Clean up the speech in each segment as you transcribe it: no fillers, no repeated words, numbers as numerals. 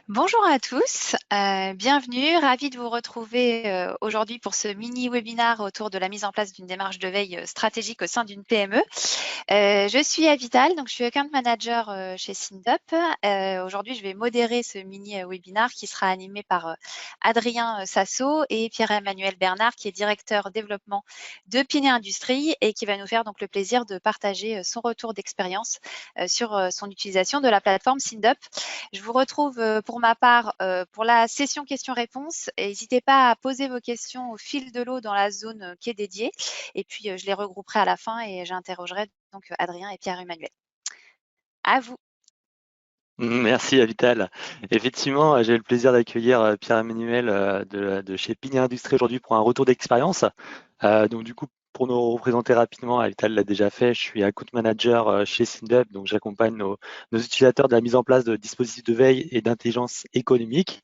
Bonjour à tous, bienvenue, ravie de vous retrouver aujourd'hui pour ce mini-webinaire autour de la mise en place d'une démarche de veille stratégique au sein d'une PME. Je suis Avital, donc je suis account manager chez Sindup. Aujourd'hui, je vais modérer ce mini-webinaire qui sera animé par Adrien Sasso et Pierre-Emmanuel Bernard, qui est directeur développement de Pinet Industries et qui va nous faire donc le plaisir de partager son retour d'expérience sur son utilisation de la plateforme Sindup. Je vous retrouve pour ma part pour la session questions-réponses. N'hésitez pas à poser vos questions au fil de l'eau dans la zone qui est dédiée. Et puis, je les regrouperai à la fin et j'interrogerai donc Adrien et Pierre-Emmanuel. À vous. Merci Avital. Effectivement, j'ai le plaisir d'accueillir Pierre-Emmanuel de chez Pinet Industries aujourd'hui pour un retour d'expérience. Donc du coup, pour nous représenter rapidement, Avital l'a déjà fait, je suis account manager chez Sindup, donc j'accompagne nos utilisateurs de la mise en place de dispositifs de veille et d'intelligence économique.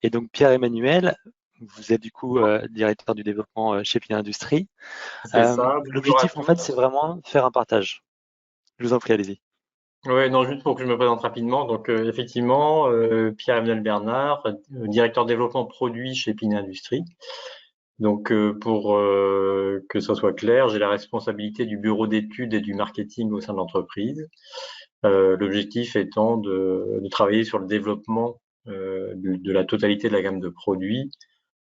Et donc Pierre-Emmanuel, vous êtes du coup directeur du développement chez Pinet Industries. C'est ça. Bonjour à L'objectif en fait, c'est tous. vraiment faire un partage. Je vous en prie, allez-y. Ouais, non, juste pour que je me présente rapidement. Donc, effectivement, Pierre-Emmanuel Bernard, directeur développement produit chez Pinet Industries. Donc, pour que ça soit clair, j'ai la responsabilité du bureau d'études et du marketing au sein de l'entreprise. L'objectif étant de travailler sur le développement de la totalité de la gamme de produits,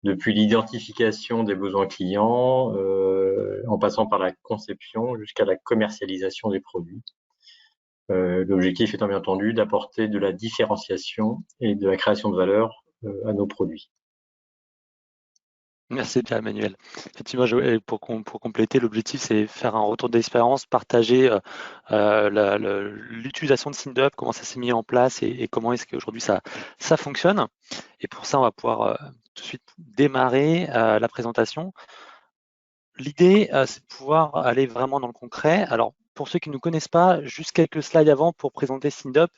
depuis l'identification des besoins clients, en passant par la conception jusqu'à la commercialisation des produits. L'objectif étant bien entendu d'apporter de la différenciation et de la création de valeur à nos produits. Merci Pierre-Emmanuel. Effectivement, pour compléter, l'objectif, c'est faire un retour d'expérience, partager l'utilisation de Sindup, comment ça s'est mis en place et comment est-ce qu'aujourd'hui ça fonctionne. Et pour ça, on va pouvoir tout de suite démarrer la présentation. L'idée, c'est de pouvoir aller vraiment dans le concret. Alors, pour ceux qui ne nous connaissent pas, juste quelques slides avant pour présenter Sindup,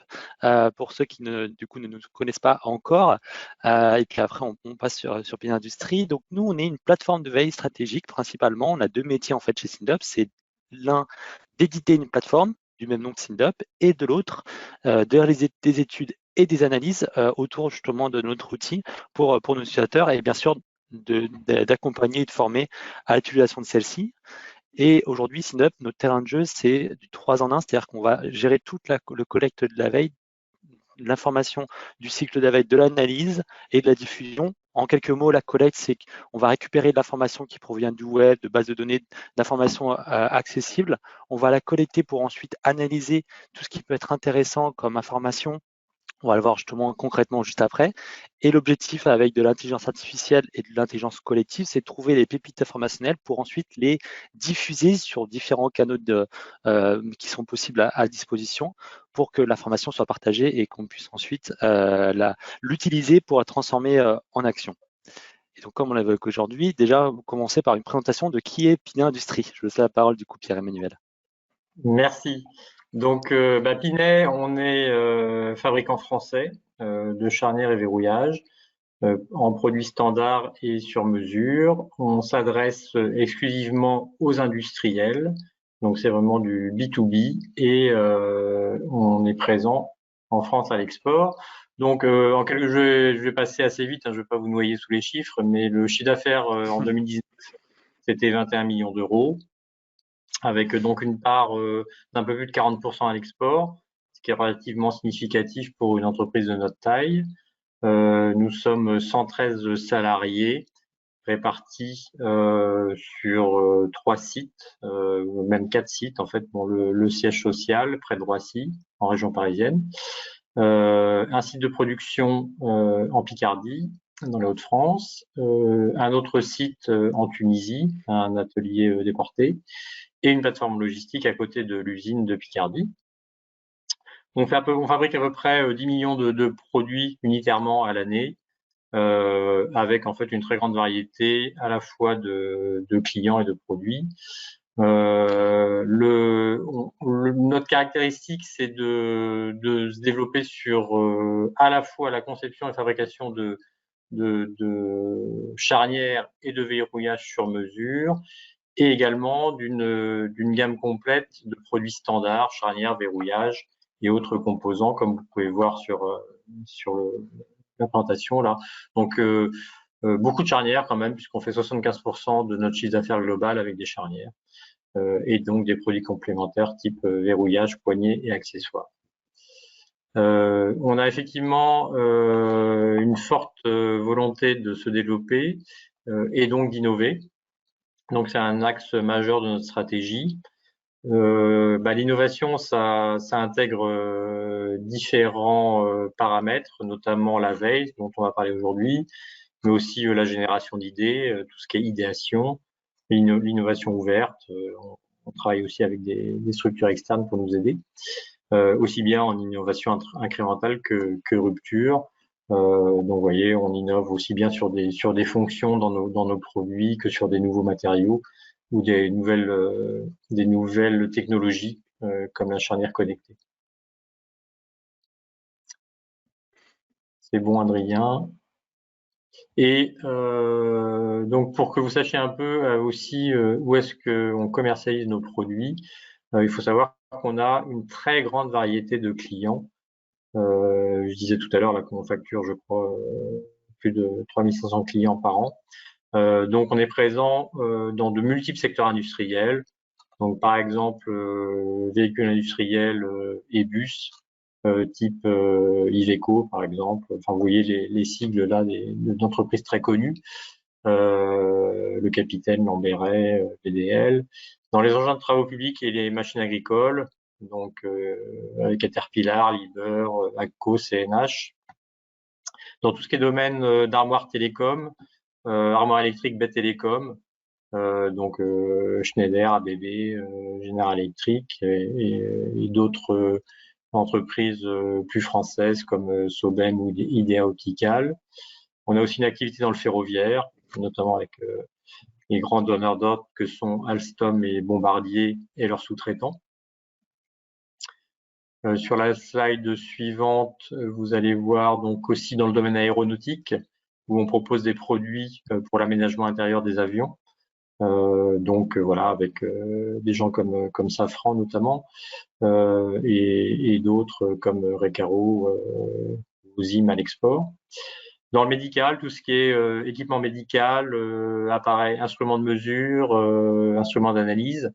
pour ceux qui du coup ne nous connaissent pas encore. Et puis après, on passe sur Pinet Industries. Donc, nous, on est une plateforme de veille stratégique principalement. On a deux métiers en fait chez Sindup. C'est l'un d'éditer une plateforme du même nom que Sindup et de l'autre de réaliser des études et des analyses autour justement de notre outil pour nos utilisateurs et bien sûr d'accompagner et de former à l'utilisation de celle-ci. Et aujourd'hui, Sindup, notre terrain de jeu, c'est du 3 en 1, c'est-à-dire qu'on va gérer toute le collecte de la veille, l'information du cycle de la veille, de l'analyse et de la diffusion. En quelques mots, la collecte, c'est qu'on va récupérer de l'information qui provient du web, de bases de données, d'informations accessibles. On va la collecter pour ensuite analyser tout ce qui peut être intéressant comme information. On va le voir justement concrètement juste après. Et l'objectif avec de l'intelligence artificielle et de l'intelligence collective, c'est de trouver les pépites informationnelles pour ensuite les diffuser sur différents canaux qui sont possibles à disposition pour que l'information soit partagée et qu'on puisse ensuite l'utiliser pour la transformer en action. Et donc, comme on l'évoque aujourd'hui, déjà, commencer par une présentation de qui est Pinet Industries. Je vous laisse la parole du coup, Pierre-Emmanuel. Merci. Donc, Pinet, on est fabricant français de charnières et verrouillages en produits standards et sur mesure. On s'adresse exclusivement aux industriels. Donc, c'est vraiment du B2B et on est présent en France à l'export. Donc, je vais passer assez vite, hein, je ne vais pas vous noyer sous les chiffres, mais le chiffre d'affaires en 2019, c'était 21 millions d'euros, avec donc une part d'un peu plus de 40% à l'export, ce qui est relativement significatif pour une entreprise de notre taille. Nous sommes 113 salariés répartis sur 3 sites, même 4 sites en fait, pour le siège social près de Roissy, en région parisienne, un site de production en Picardie, dans les Hauts-de-France, un autre site en Tunisie, un atelier déporté, et une plateforme logistique à côté de l'usine de Picardie. On fabrique à peu près 10 millions de produits unitairement à l'année, avec en fait une très grande variété à la fois de clients et de produits. Notre caractéristique, c'est de se développer sur à la fois la conception et fabrication de charnières et de verrouillage sur mesure, et également d'une gamme complète de produits standards, charnières, verrouillage et autres composants, comme vous pouvez voir sur présentation là. Donc beaucoup de charnières quand même, puisqu'on fait 75% de notre chiffre d'affaires global avec des charnières, et donc des produits complémentaires type verrouillage, poignée et accessoires. On a effectivement une forte volonté de se développer et donc d'innover. Donc c'est un axe majeur de notre stratégie. L'innovation, ça intègre différents paramètres, notamment la veille, dont on va parler aujourd'hui, mais aussi la génération d'idées, tout ce qui est idéation, l'innovation ouverte. On travaille aussi avec des structures externes pour nous aider, aussi bien en innovation incrémentale que rupture. Donc, vous voyez, on innove aussi bien sur des fonctions dans nos produits que sur des nouveaux matériaux ou des nouvelles technologies comme la charnière connectée. C'est bon, Adrien. Et donc, pour que vous sachiez un peu aussi où est-ce qu'on commercialise nos produits, il faut savoir qu'on a une très grande variété de clients. Je disais tout à l'heure qu'on facture, je crois, plus de 3500 clients par an. Donc, on est présent dans de multiples secteurs industriels. Donc, par exemple, véhicules industriels et bus, type Iveco, par exemple. Enfin, vous voyez les sigles là d'entreprises très connues. Le Capitaine, Lamberet, PDL. Dans les engins de travaux publics et les machines agricoles, donc avec Caterpillar, Liebherr, AGCO, CNH. Dans tout ce qui est domaine d'armoire télécom, armoire électrique, baie télécom, donc Schneider, ABB, General Electric et d'autres entreprises plus françaises comme Soben ou Idea Optical. On a aussi une activité dans le ferroviaire, notamment avec les grands donneurs d'ordre que sont Alstom et Bombardier et leurs sous-traitants. Sur la slide suivante, vous allez voir donc aussi dans le domaine aéronautique où on propose des produits pour l'aménagement intérieur des avions. Donc voilà, avec des gens comme Safran notamment et d'autres comme Recaro ou Zim à l'export. Dans le médical, tout ce qui est équipement médical, appareils, instruments de mesure, instruments d'analyse,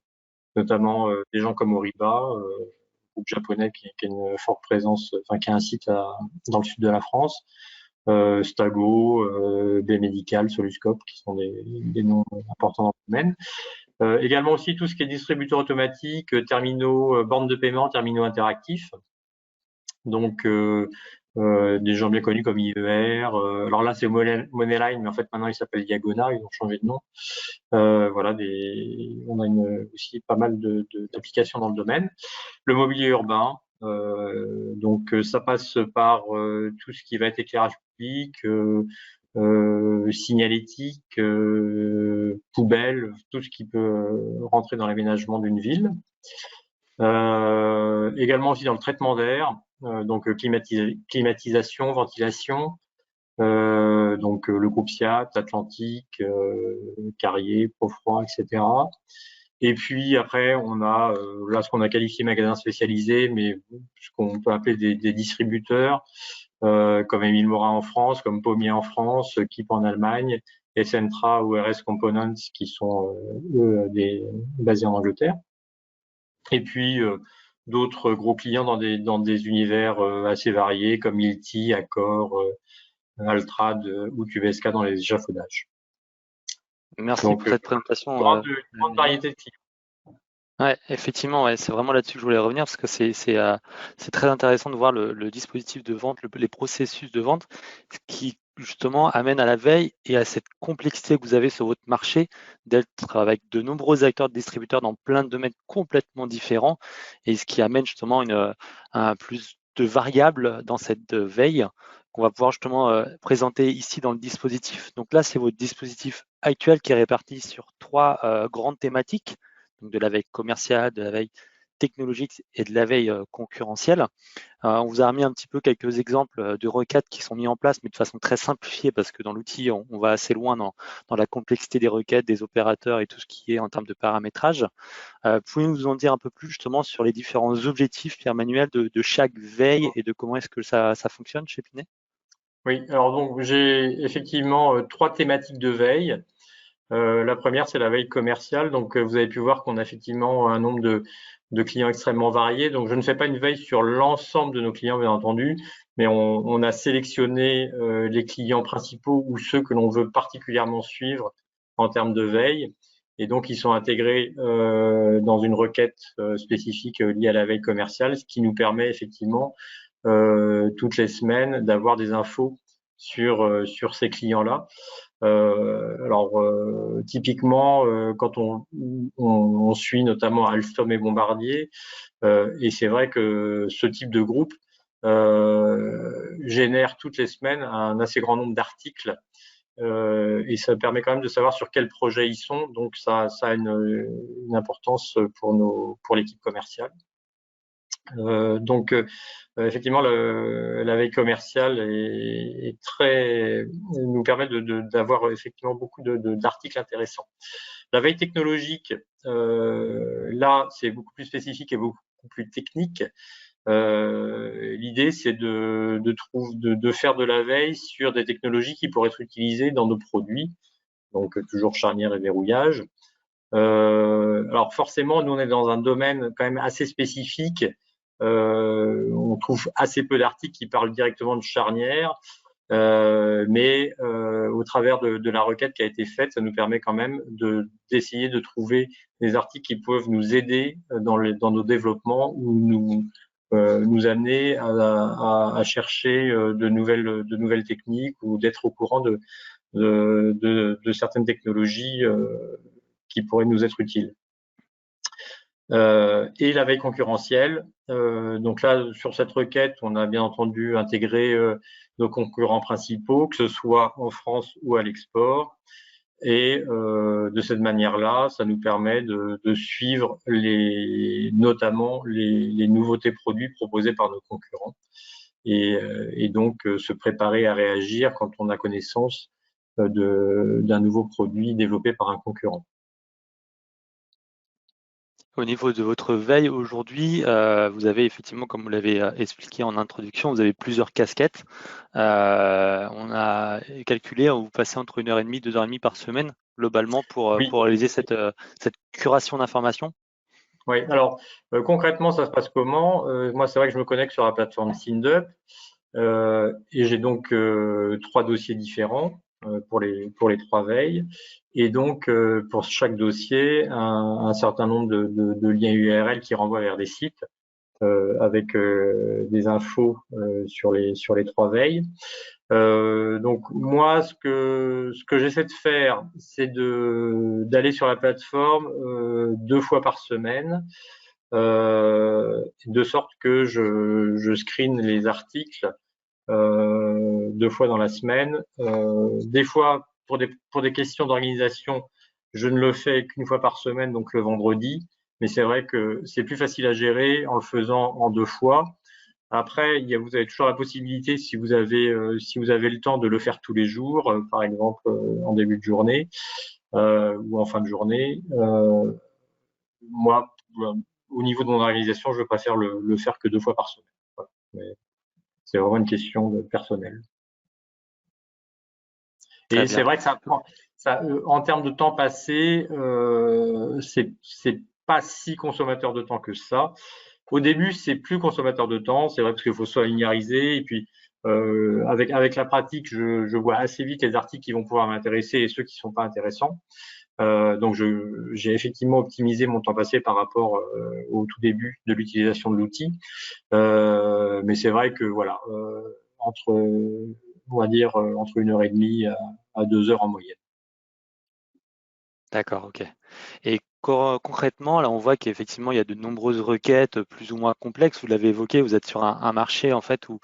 notamment des gens comme Oriba, groupe japonais qui a une forte présence, enfin qui a un site dans le sud de la France, Stago, B-Medical, Soluscope, qui sont des noms importants dans le domaine. Également aussi tout ce qui est distributeur automatique, terminaux, bornes de paiement, terminaux interactifs. Donc des gens bien connus comme IER. Alors là c'est Moneyline, mais en fait maintenant il s'appelle Diagona, ils ont changé de nom. Voilà, on a aussi pas mal d'applications dans le domaine. Le mobilier urbain, donc ça passe par tout ce qui va être éclairage public, signalétique, poubelle, tout ce qui peut rentrer dans l'aménagement d'une ville. Également aussi dans le traitement d'air, donc climatisation, ventilation, donc le groupe SIAT, Atlantique, Carrier, Profroid, etc. Et puis après, on a là ce qu'on a qualifié magasin spécialisé, mais ce qu'on peut appeler des distributeurs, comme Émile Morin en France, comme Pommier en France, Kip en Allemagne, Essentra ou RS Components qui sont eux basés en Angleterre. Et puis d'autres gros clients dans des univers assez variés comme Ilti, Accor, Altrad ou QVSK dans les échafaudages. Merci pour cette présentation. Une grande variété de clients. Ouais, effectivement, ouais, c'est vraiment là-dessus que je voulais revenir parce que c'est très intéressant de voir le dispositif de vente, les processus de vente qui justement amène à la veille et à cette complexité que vous avez sur votre marché d'être avec de nombreux acteurs de distributeurs dans plein de domaines complètement différents et ce qui amène justement un plus de variables dans cette veille qu'on va pouvoir justement présenter ici dans le dispositif. Donc là, c'est votre dispositif actuel qui est réparti sur 3 grandes thématiques. Donc de la veille commerciale, de la veille technologique et de la veille concurrentielle. On vous a remis un petit peu quelques exemples de requêtes qui sont mis en place, mais de façon très simplifiée parce que dans l'outil, on va assez loin dans la complexité des requêtes, des opérateurs et tout ce qui est en termes de paramétrage. Pouvez-vous nous en dire un peu plus justement sur les différents objectifs, Pierre-Manuel, de chaque veille et de comment est-ce que ça fonctionne chez Pinet ? Oui, alors donc j'ai effectivement 3 thématiques de veille. La première, c'est la veille commerciale. Donc, vous avez pu voir qu'on a effectivement un nombre de clients extrêmement variés. Donc, je ne fais pas une veille sur l'ensemble de nos clients, bien entendu, mais on a sélectionné les clients principaux ou ceux que l'on veut particulièrement suivre en termes de veille. Et donc, ils sont intégrés dans une requête spécifique liée à la veille commerciale, ce qui nous permet effectivement toutes les semaines d'avoir des infos sur ces clients-là. Typiquement, quand on suit notamment Alstom et Bombardier, et c'est vrai que ce type de groupe génère toutes les semaines un assez grand nombre d'articles, et ça permet quand même de savoir sur quel projet ils sont. Donc ça a une importance pour l'équipe commerciale. Effectivement, la veille commerciale nous permet d'avoir effectivement beaucoup d'articles intéressants. La veille technologique, là, c'est beaucoup plus spécifique et beaucoup plus technique. L'idée, c'est de faire de la veille sur des technologies qui pourraient être utilisées dans nos produits, donc toujours charnière et verrouillage. Alors forcément, nous, on est dans un domaine quand même assez spécifique. On trouve assez peu d'articles qui parlent directement de charnière, mais au travers de la requête qui a été faite, ça nous permet quand même d'essayer de trouver des articles qui peuvent nous aider dans nos développements ou nous amener à chercher de nouvelles techniques ou d'être au courant de certaines technologies qui pourraient nous être utiles. Et la veille concurrentielle. Donc là, sur cette requête, on a bien entendu intégré nos concurrents principaux, que ce soit en France ou à l'export. Et de cette manière-là, ça nous permet de suivre notamment les nouveautés produits proposés par nos concurrents. Et donc se préparer à réagir quand on a connaissance d'un nouveau produit développé par un concurrent. Au niveau de votre veille aujourd'hui, vous avez effectivement, comme vous l'avez expliqué en introduction, vous avez plusieurs casquettes. On a calculé, vous passez entre 1h30 et 2h30 par semaine, globalement, pour Oui. réaliser cette curation d'informations. Oui, alors concrètement, ça se passe comment? Moi, c'est vrai que je me connecte sur la plateforme SINDUP et j'ai donc 3 dossiers différents pour les 3 veilles. Et donc, pour chaque dossier, un certain nombre de liens URL qui renvoient vers des sites avec des infos sur les 3 veilles. Donc moi, ce que j'essaie de faire, c'est d'aller sur la plateforme 2 fois par semaine, de sorte que je screen les articles 2 fois dans la semaine. Des fois, pour des questions d'organisation, je ne le fais qu'une fois par semaine, donc le vendredi. Mais c'est vrai que c'est plus facile à gérer en le faisant en 2 fois. Après, vous avez toujours la possibilité, si vous avez le temps, de le faire tous les jours, par exemple en début de journée ou en fin de journée. Moi, au niveau de mon organisation, je préfère le faire que 2 fois par semaine. Voilà. C'est vraiment une question de personnel. Et c'est vrai que en termes de temps passé, c'est pas si consommateur de temps que ça. Au début, c'est plus consommateur de temps, c'est vrai, parce qu'il faut se linéariser. Et puis, avec la pratique, je vois assez vite les articles qui vont pouvoir m'intéresser et ceux qui sont pas intéressants. Donc, j'ai effectivement optimisé mon temps passé par rapport au tout début de l'utilisation de l'outil. Mais c'est vrai que voilà, on va dire entre 1h30 à 2 heures en moyenne. D'accord, ok. Et concrètement, là, on voit qu'effectivement, il y a de nombreuses requêtes plus ou moins complexes. Vous l'avez évoqué, vous êtes sur un marché en fait où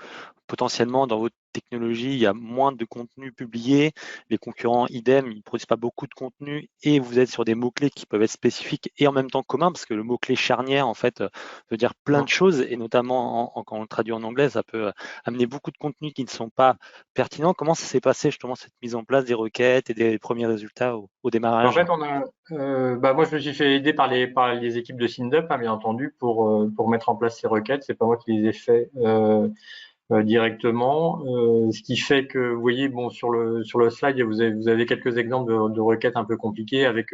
potentiellement dans votre technologie, il y a moins de contenu publié. Les concurrents, idem, ils ne produisent pas beaucoup de contenu et vous êtes sur des mots-clés qui peuvent être spécifiques et en même temps communs parce que le mot-clé charnière, en fait, veut dire plein de choses et notamment quand on le traduit en anglais, ça peut amener beaucoup de contenus qui ne sont pas pertinents. Comment ça s'est passé justement cette mise en place des requêtes et des premiers résultats au démarrage? En fait, moi, je me suis fait aider par les équipes de SINDUP, hein, bien entendu, pour mettre en place ces requêtes. C'est pas moi qui les ai fait directement, ce qui fait que, vous voyez, bon, sur le slide, vous avez quelques exemples de requêtes un peu compliquées avec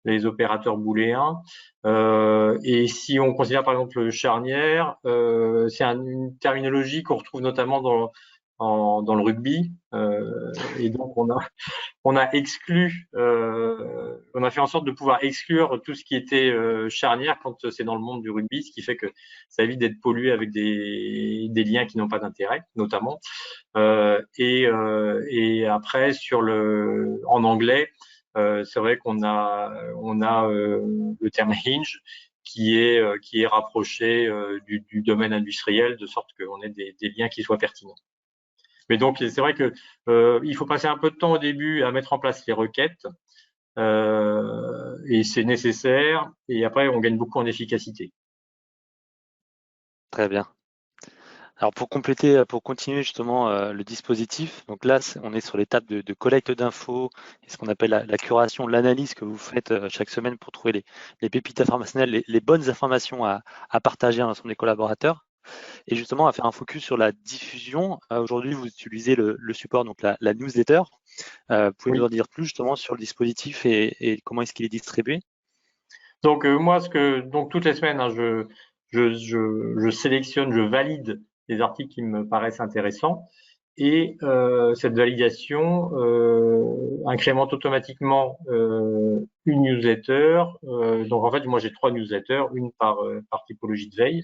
les opérateurs booléens. Et si on considère par exemple le charnière, c'est une terminologie qu'on retrouve notamment dans le rugby. Et donc on a exclu, on a fait en sorte de pouvoir exclure tout ce qui était charnière quand c'est dans le monde du rugby, ce qui fait que ça évite d'être pollué avec des liens qui n'ont pas d'intérêt, notamment. Et après en anglais, c'est vrai qu'on a le terme hinge qui est rapproché du domaine industriel, de sorte qu'on ait des liens qui soient pertinents. Mais donc c'est vrai que il faut passer un peu de temps au début à mettre en place les requêtes, et c'est nécessaire. Et après on gagne beaucoup en efficacité. Très bien. Alors pour compléter, pour continuer justement le dispositif, donc là on est sur l'étape de collecte d'infos et ce qu'on appelle la curation, l'analyse que vous faites chaque semaine pour trouver les pépites informationnelles, les bonnes informations à partager à l'ensemble des collaborateurs. Et justement, à faire un focus sur la diffusion. Aujourd'hui, vous utilisez le support, donc la newsletter. Pouvez-vous Oui. nous en dire plus justement sur le dispositif et comment est-ce qu'il est distribué? Donc moi, donc toutes les semaines, hein, je sélectionne, je valide les articles qui me paraissent intéressants, et cette validation incrémente automatiquement une newsletter. Donc en fait, moi j'ai 3 newsletters, une par typologie de veille.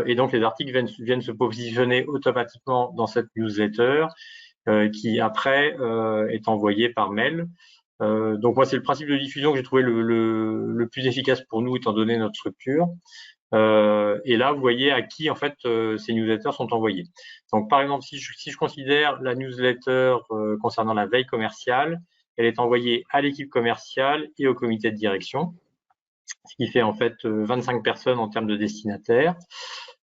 Et donc les articles viennent se positionner automatiquement dans cette newsletter qui après est envoyée par mail. Donc moi c'est le principe de diffusion que j'ai trouvé le plus efficace pour nous étant donné notre structure. Et là vous voyez à qui en fait ces newsletters sont envoyés. Donc par exemple si je considère la newsletter concernant la veille commerciale, elle est envoyée à l'équipe commerciale et au comité de direction, ce qui fait en fait 25 personnes en termes de destinataires.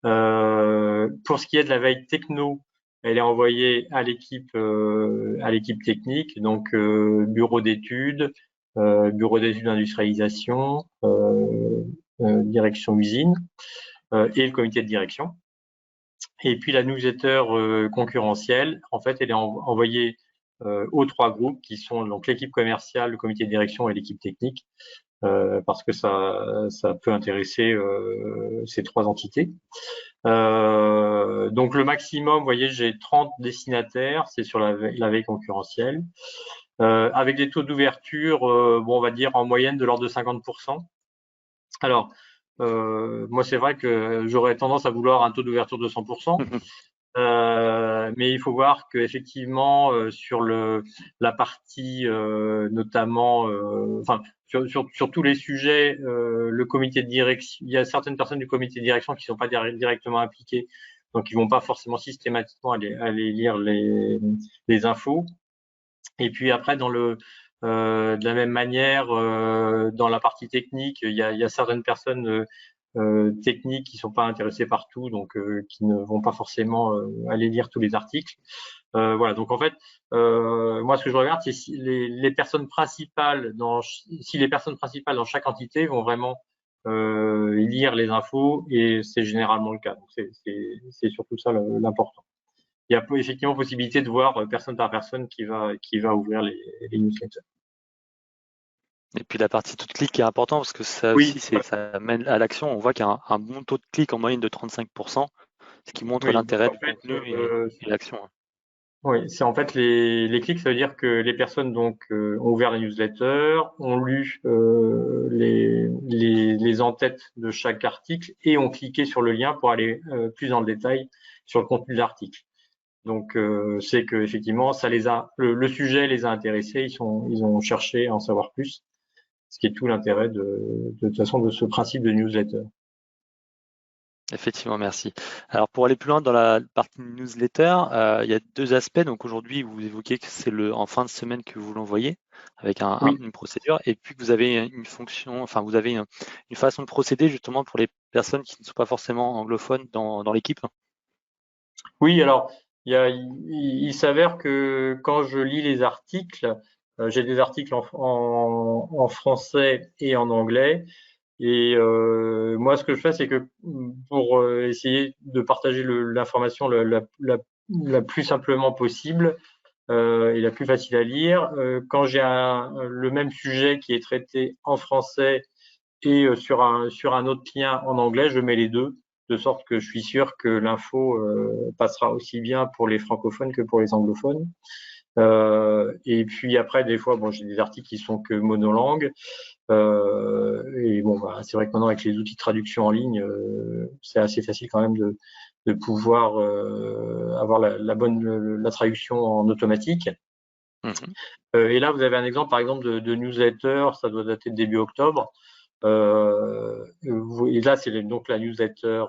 Pour ce qui est de la veille techno, elle est envoyée à l'équipe technique, donc bureau d'études d'industrialisation, direction usine et le comité de direction. Et puis la newsletter concurrentielle, en fait, elle est envoyée aux 3 groupes qui sont donc l'équipe commerciale, le comité de direction et l'équipe technique, parce que ça peut intéresser ces 3 entités. Donc le maximum, vous voyez, j'ai 30 destinataires, c'est sur la veille concurrentielle, avec des taux d'ouverture, bon, on va dire en moyenne de l'ordre de 50%. Alors, moi, c'est vrai que j'aurais tendance à vouloir un taux d'ouverture de 100%. Mais il faut voir que effectivement sur la partie notamment, enfin sur tous les sujets, le comité de direction, il y a certaines personnes du comité de direction qui ne sont pas directement impliquées, donc ils vont pas forcément systématiquement aller lire les infos. Et puis après de la même manière, dans la partie technique, il y a certaines personnes techniques qui sont pas intéressés par tout, donc qui ne vont pas forcément aller lire tous les articles. Voilà, donc en fait, moi ce que je regarde, c'est si les personnes principales dans chaque entité vont vraiment lire les infos, et c'est généralement le cas. Donc c'est surtout ça l'important. Il y a effectivement possibilité de voir personne par personne qui va ouvrir les newsletters. Et puis la partie tout de clic qui est important parce que ça Oui, aussi, ça mène à l'action. On voit qu'il y a un bon taux de clic en moyenne de 35%, ce qui montre oui. Donc l'intérêt en du fait, contenu et l'action. oui, c'est en fait les clics, ça veut dire que les personnes donc ont ouvert la newsletter, ont lu les en-têtes de chaque article et ont cliqué sur le lien pour aller plus dans le détail sur le contenu de l'article. Donc c'est que effectivement ça le sujet les a intéressés, ils ont cherché à en savoir plus, ce qui est tout l'intérêt de toute façon de ce principe de newsletter. Effectivement, merci. Alors pour aller plus loin dans la partie newsletter, il y a 2 aspects. Donc aujourd'hui, vous évoquez que c'est en fin de semaine que vous l'envoyez avec Oui. une procédure, et puis que vous avez une fonction, enfin vous avez une façon de procéder justement pour les personnes qui ne sont pas forcément anglophones dans l'équipe. Oui, alors il s'avère que quand je lis les articles, j'ai des articles en français et en anglais. Et moi, ce que je fais, c'est que pour essayer de partager l'information la plus simplement possible et la plus facile à lire, quand j'ai le même sujet qui est traité en français et sur un autre lien en anglais, je mets les deux, de sorte que je suis sûr que l'info passera aussi bien pour les francophones que pour les anglophones. Et puis après, des fois, bon, j'ai des articles qui sont que monolangues. Et bon, bah, c'est vrai que maintenant, avec les outils de traduction en ligne, c'est assez facile quand même de pouvoir avoir la traduction en automatique. Et là, vous avez un exemple, par exemple, de newsletter, ça doit dater de début octobre. Et là, c'est donc la newsletter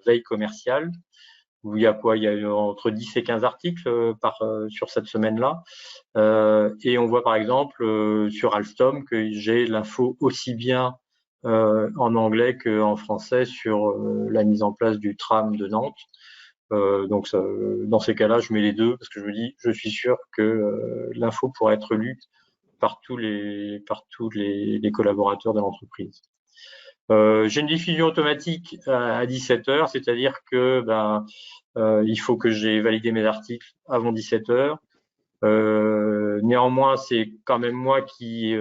veille commerciale, où il y a quoi? Il y a entre 10 et 15 articles sur cette semaine-là. Et on voit par exemple sur Alstom que j'ai l'info aussi bien en anglais qu'en français sur la mise en place du tram de Nantes. Donc dans ces cas-là, je mets les deux parce que je me dis, je suis sûr que l'info pourra être lue par tous les collaborateurs de l'entreprise. J'ai une diffusion automatique à 17 heures, c'est-à-dire que il faut que j'ai validé mes articles avant 17 heures. Néanmoins, c'est quand même moi qui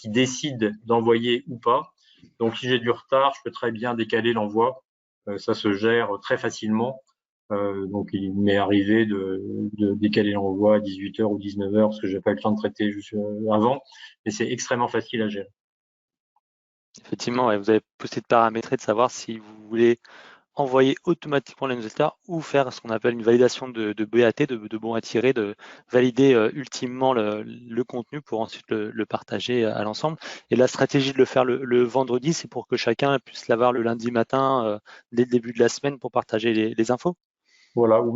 décide d'envoyer ou pas. Donc, si j'ai du retard, je peux très bien décaler l'envoi. Ça se gère très facilement. Donc, il m'est arrivé de décaler l'envoi à 18 heures ou 19 heures parce que j'ai pas eu le temps de traiter juste avant. Mais c'est extrêmement facile à gérer. Effectivement, ouais, vous avez possibilité de paramétrer, de savoir si vous voulez envoyer automatiquement la newsletter ou faire ce qu'on appelle une validation de BAT, de bon à tirer, de valider ultimement le contenu pour ensuite le partager à l'ensemble. Et la stratégie de le faire le vendredi, c'est pour que chacun puisse l'avoir le lundi matin dès le début de la semaine pour partager les infos. Voilà, ou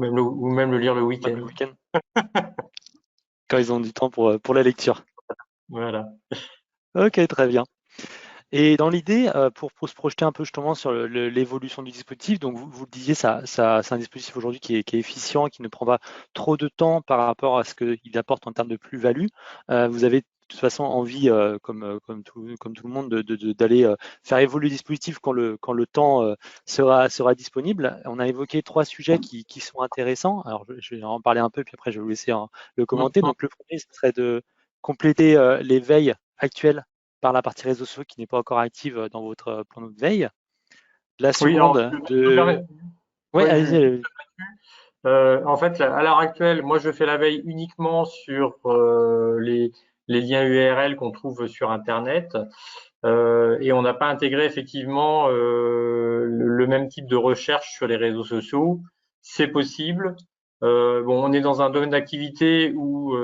même le lire le week-end. Le week-end. Quand ils ont du temps pour la lecture. Voilà. Ok, très bien. Et dans l'idée, pour se projeter un peu justement sur l'évolution du dispositif, donc vous le disiez, c'est un dispositif aujourd'hui qui est efficient, qui ne prend pas trop de temps par rapport à ce qu'il apporte en termes de plus-value. Vous avez de toute façon envie, comme tout le monde, d'aller faire évoluer le dispositif quand le temps sera disponible. On a évoqué 3 sujets qui sont intéressants. Alors, je vais en parler un peu, puis après, je vais vous laisser le commenter. Donc, le premier, ce serait de compléter les veilles actuelles par la partie réseaux sociaux qui n'est pas encore active dans votre plan de veille. La seconde Oui, allez-y. en fait, à l'heure actuelle, moi, je fais la veille uniquement sur les liens URL qu'on trouve sur Internet. Et on n'a pas intégré effectivement le même type de recherche sur les réseaux sociaux. C'est possible. Bon, on est dans un domaine d'activité où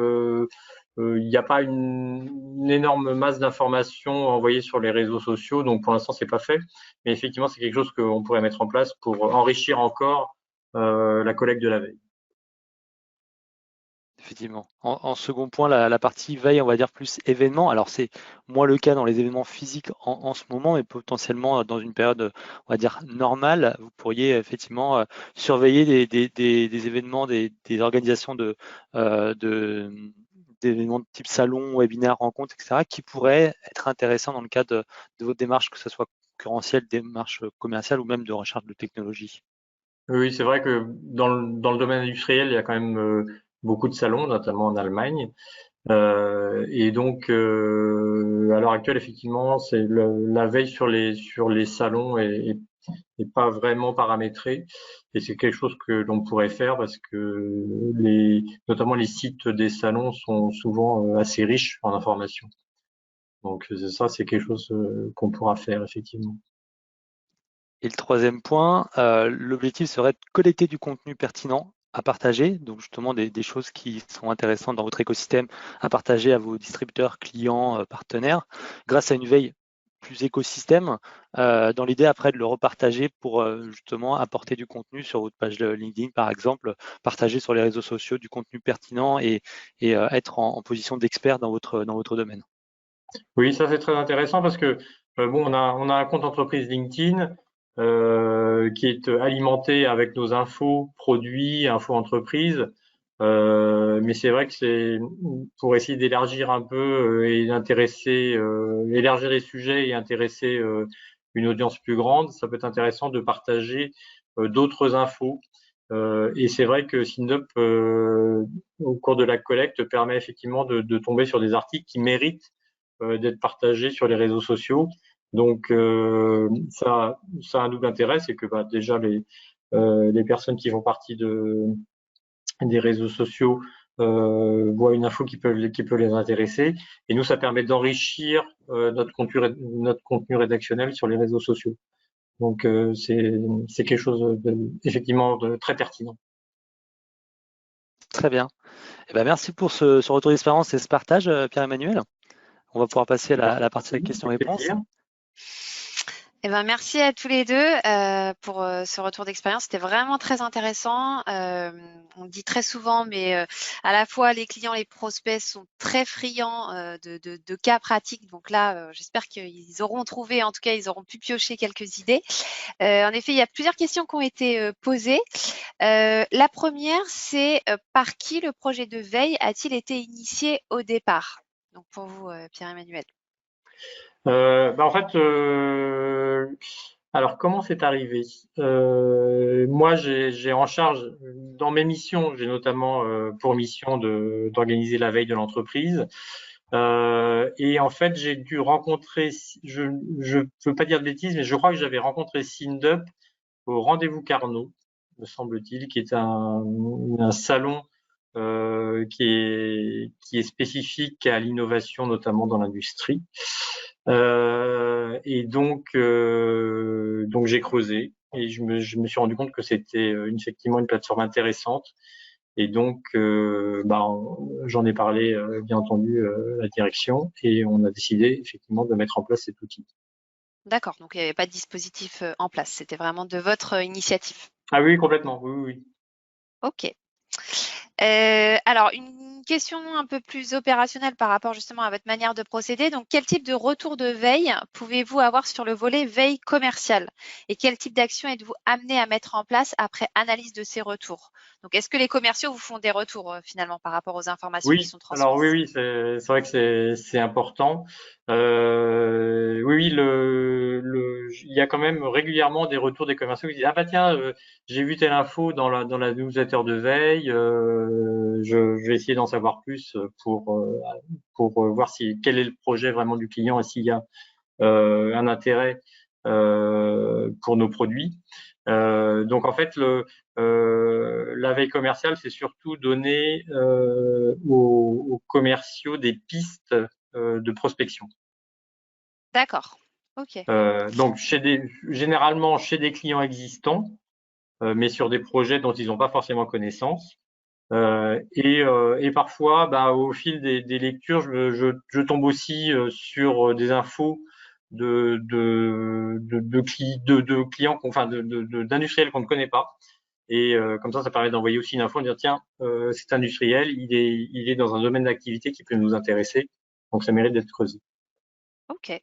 il n'y a pas une énorme masse d'informations envoyées sur les réseaux sociaux, donc pour l'instant c'est pas fait. Mais effectivement, c'est quelque chose qu'on pourrait mettre en place pour enrichir encore la collecte de la veille. Effectivement. En second point, la partie veille, on va dire plus événements. Alors c'est moins le cas dans les événements physiques en ce moment, mais potentiellement dans une période, on va dire normale, vous pourriez effectivement surveiller des événements, des organisations d'événements de type salon, webinaire, rencontre, etc., qui pourraient être intéressants dans le cadre de votre démarche, que ce soit concurrentielle, démarche commerciale ou même de recherche de technologie. Oui, c'est vrai que dans le domaine industriel, il y a quand même beaucoup de salons, notamment en Allemagne. Et donc, à l'heure actuelle, effectivement, c'est la veille sur les salons est pas vraiment paramétrée. Et c'est quelque chose que l'on pourrait faire parce que notamment les sites des salons sont souvent assez riches en informations. Donc ça, c'est quelque chose qu'on pourra faire effectivement. Et le troisième point, l'objectif serait de collecter du contenu pertinent à partager, donc justement des choses qui sont intéressantes dans votre écosystème à partager à vos distributeurs, clients, partenaires, grâce à une veille plus écosystème, dans l'idée après de le repartager pour justement apporter du contenu sur votre page de LinkedIn par exemple, partager sur les réseaux sociaux du contenu pertinent et être en position d'expert dans votre domaine. Oui, ça c'est très intéressant parce que bon, on a un compte entreprise LinkedIn qui est alimenté avec nos infos produits, infos entreprises. Mais c'est vrai que c'est pour essayer d'élargir un peu et d'intéresser, élargir les sujets et intéresser une audience plus grande, ça peut être intéressant de partager d'autres infos. Et c'est vrai que SynDup, au cours de la collecte, permet effectivement de tomber sur des articles qui méritent d'être partagés sur les réseaux sociaux. Donc ça a un double intérêt, c'est que déjà les personnes qui font partie des réseaux sociaux voient une info qui peut les intéresser. Et nous, ça permet d'enrichir notre contenu rédactionnel sur les réseaux sociaux. Donc c'est quelque chose effectivement de très pertinent. Très bien. Eh ben, merci pour ce retour d'expérience et ce partage, Pierre-Emmanuel. On va pouvoir passer à la partie questions-réponses. Eh ben, merci à tous les deux pour ce retour d'expérience. C'était vraiment très intéressant. On dit très souvent, mais à la fois les clients, les prospects sont très friands de cas pratiques. Donc là, j'espère qu'ils auront trouvé, en tout cas, ils auront pu piocher quelques idées. En effet, il y a plusieurs questions qui ont été posées. La première, c'est par qui le projet de veille a-t-il été initié au départ? Donc pour vous, Pierre-Emmanuel. En fait, alors comment c'est arrivé? Moi, j'ai en charge dans mes missions, j'ai notamment pour mission d'organiser la veille de l'entreprise. Et en fait, j'ai dû rencontrer, je peux pas dire de bêtises, mais je crois que j'avais rencontré SynDup au Rendez-vous Carnot, me semble-t-il, qui est un salon qui est spécifique à l'innovation, notamment dans l'industrie. Et donc j'ai creusé et je me suis rendu compte que c'était effectivement une plateforme intéressante. Et donc, j'en ai parlé, bien entendu, à la direction, et on a décidé effectivement de mettre en place cet outil. D'accord, donc il n'y avait pas de dispositif en place, c'était vraiment de votre initiative. Ah oui, complètement, oui. Ok. Alors, une question un peu plus opérationnelle par rapport justement à votre manière de procéder. Donc, quel type de retour de veille pouvez-vous avoir sur le volet veille commerciale? Et quel type d'action êtes-vous amené à mettre en place après analyse de ces retours? Donc, est-ce que les commerciaux vous font des retours finalement par rapport aux informations qui sont transmises? Alors oui, c'est vrai que c'est important. Oui, il y a quand même régulièrement des retours des commerciaux qui disent ah bah tiens, j'ai vu telle info dans la newsletter de veille, je vais essayer d'en savoir plus pour voir quel est le projet vraiment du client et s'il y a un intérêt pour nos produits. Donc en fait, la veille commerciale, c'est surtout donner aux commerciaux des pistes de prospection. D'accord. Ok. Donc généralement chez des clients existants, mais sur des projets dont ils n'ont pas forcément connaissance. Et parfois, au fil des lectures, je tombe aussi sur des infos de clients, enfin d'industriels qu'on ne connaît pas. Et comme ça permet d'envoyer aussi une info, de dire tiens, cet industriel, il est dans un domaine d'activité qui peut nous intéresser, donc ça mérite d'être creusé. Ok.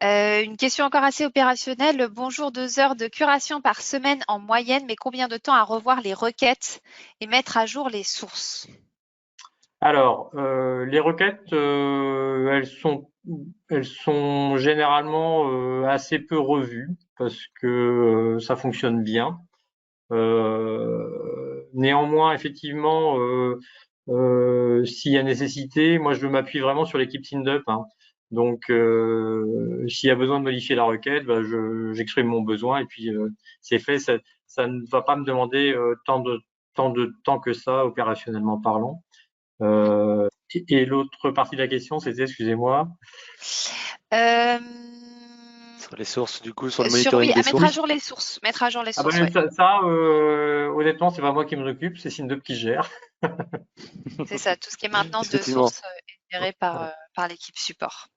Une question encore assez opérationnelle. Bonjour, 2 heures de curation par semaine en moyenne, mais combien de temps à revoir les requêtes et mettre à jour les sources? Alors, les requêtes, elles sont généralement assez peu revues parce que ça fonctionne bien. Néanmoins, effectivement, s'il y a nécessité, moi je m'appuie vraiment sur l'équipe SynDup. Hein. Donc, s'il y a besoin de modifier la requête, j'exprime mon besoin et puis c'est fait. Ça ne va pas me demander tant de temps que ça, opérationnellement parlant. Et l'autre partie de la question, c'était, excusez-moi. Sur les sources, du coup, sur le monitoring oui, des mettre sources. à jour les sources. Mettre à jour les sources, Honnêtement, c'est pas moi qui me occupe, c'est SynDup qui gère. C'est ça, tout ce qui est maintenance de sources est géré par l'équipe support.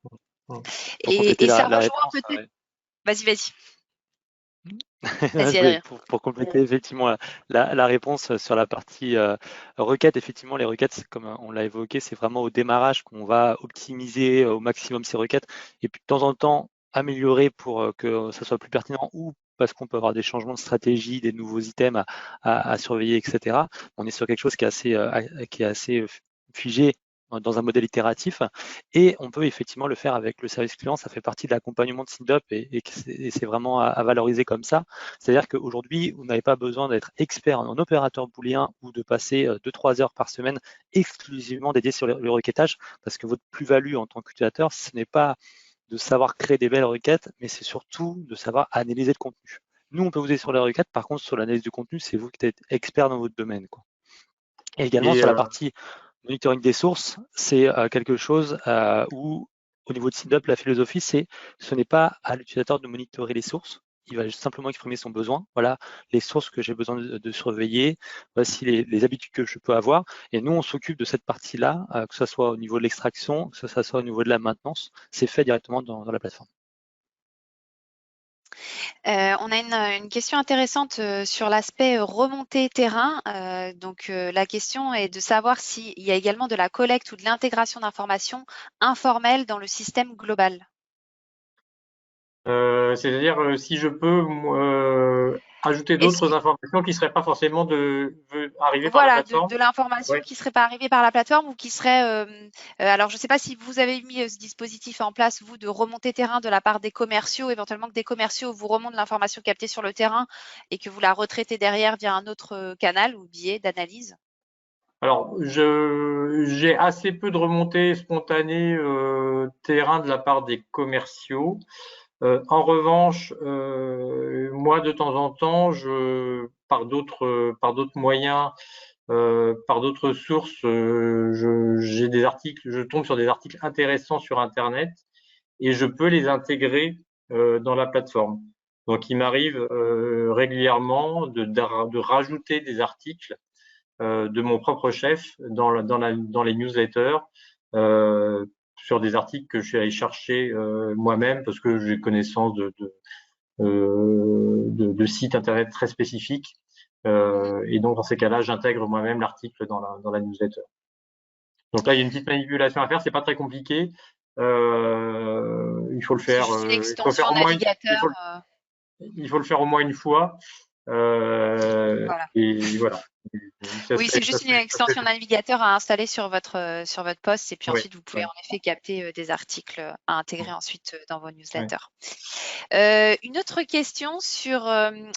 Pour Et ça rejoint peut-être. Vas-y. Vas-y, pour compléter effectivement la réponse sur la partie requête, effectivement, les requêtes, comme on l'a évoqué, c'est vraiment au démarrage qu'on va optimiser au maximum ces requêtes et puis de temps en temps améliorer pour que ça soit plus pertinent ou parce qu'on peut avoir des changements de stratégie, des nouveaux items à surveiller, etc. On est sur quelque chose qui est assez figé dans un modèle itératif, et on peut effectivement le faire avec le service client. Ça fait partie de l'accompagnement de SynDup, et c'est vraiment à valoriser comme ça. C'est-à-dire qu'aujourd'hui, vous n'avez pas besoin d'être expert en opérateur booléen ou de passer 2-3 heures par semaine exclusivement dédié sur le requêtage, parce que votre plus-value en tant qu'utilisateur, ce n'est pas de savoir créer des belles requêtes, mais c'est surtout de savoir analyser le contenu. Nous, on peut vous aider sur les requêtes, par contre, sur l'analyse du contenu, c'est vous qui êtes expert dans votre domaine, quoi. Et également, sur la partie monitoring des sources, c'est quelque chose où, au niveau de SynDup, la philosophie, ce n'est pas à l'utilisateur de monitorer les sources. Il va simplement exprimer son besoin. Voilà les sources que j'ai besoin de surveiller. Voici les habitudes que je peux avoir. Et nous, on s'occupe de cette partie-là, que ce soit au niveau de l'extraction, que ce soit au niveau de la maintenance. C'est fait directement dans la plateforme. On a une question intéressante sur l'aspect remontée terrain. Donc, la question est de savoir s'il y a également de la collecte ou de l'intégration d'informations informelles dans le système global. C'est-à-dire si je peux ajouter d'autres informations qui ne seraient pas forcément arrivées par la plateforme. De l'information qui ne serait pas arrivée par la plateforme, ou qui serait… alors, je ne sais pas si vous avez mis ce dispositif en place, vous, de remontée terrain de la part des commerciaux, éventuellement que des commerciaux vous remontent l'information captée sur le terrain et que vous la retraitez derrière via un autre canal ou biais d'analyse. Alors, j'ai assez peu de remontées spontanées terrain de la part des commerciaux. En revanche, moi, de temps en temps, par d'autres moyens, par d'autres sources, j'ai des articles, je tombe sur des articles intéressants sur Internet et je peux les intégrer dans la plateforme. Donc, il m'arrive régulièrement de rajouter des articles de mon propre chef dans les newsletters, sur des articles que je suis allé chercher moi-même parce que j'ai connaissance de sites internet très spécifiques. Et donc, dans ces cas-là, j'intègre moi-même l'article dans la newsletter. Donc là, il y a une petite manipulation à faire. C'est pas très compliqué. Il faut le faire. Il faut le faire au moins une fois. Voilà. Et voilà. Oui, c'est juste une extension navigateur à installer sur votre poste, et puis ensuite vous pouvez en effet capter des articles à intégrer ensuite dans vos newsletters. Une autre question sur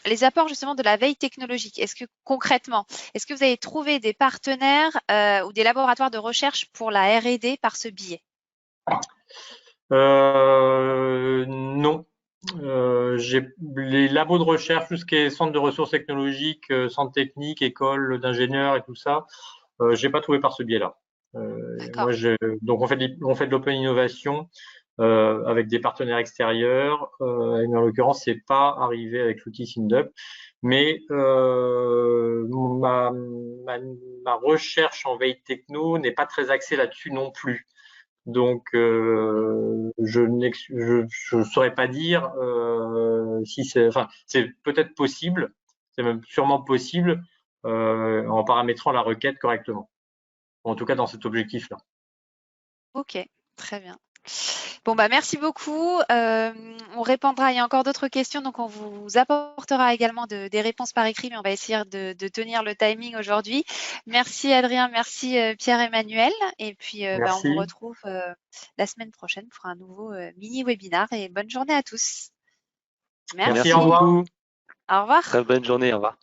les apports justement de la veille technologique. Est-ce que concrètement, est-ce que vous avez trouvé des partenaires ou des laboratoires de recherche pour la R&D par ce biais? Non. Les labos de recherche, tout ce qui est centre de ressources technologiques, centre technique, école d'ingénieurs et tout ça, j'ai pas trouvé par ce biais-là. Donc on fait de l'open innovation avec des partenaires extérieurs. Et en l'occurrence, c'est pas arrivé avec l'outil SynDup, mais ma recherche en veille techno n'est pas très axée là-dessus non plus. Donc, je ne saurais pas dire si c'est peut-être possible, c'est même sûrement possible en paramétrant la requête correctement. En tout cas, dans cet objectif-là. Ok, très bien. Bon, bah, merci beaucoup. On répondra, il y a encore d'autres questions, donc on vous apportera également des réponses par écrit, mais on va essayer de tenir le timing aujourd'hui. Merci Adrien, merci Pierre-Emmanuel, et puis on vous retrouve la semaine prochaine pour un nouveau mini-webinar, et bonne journée à tous. Merci, au revoir. Au revoir. Très bonne journée, au revoir.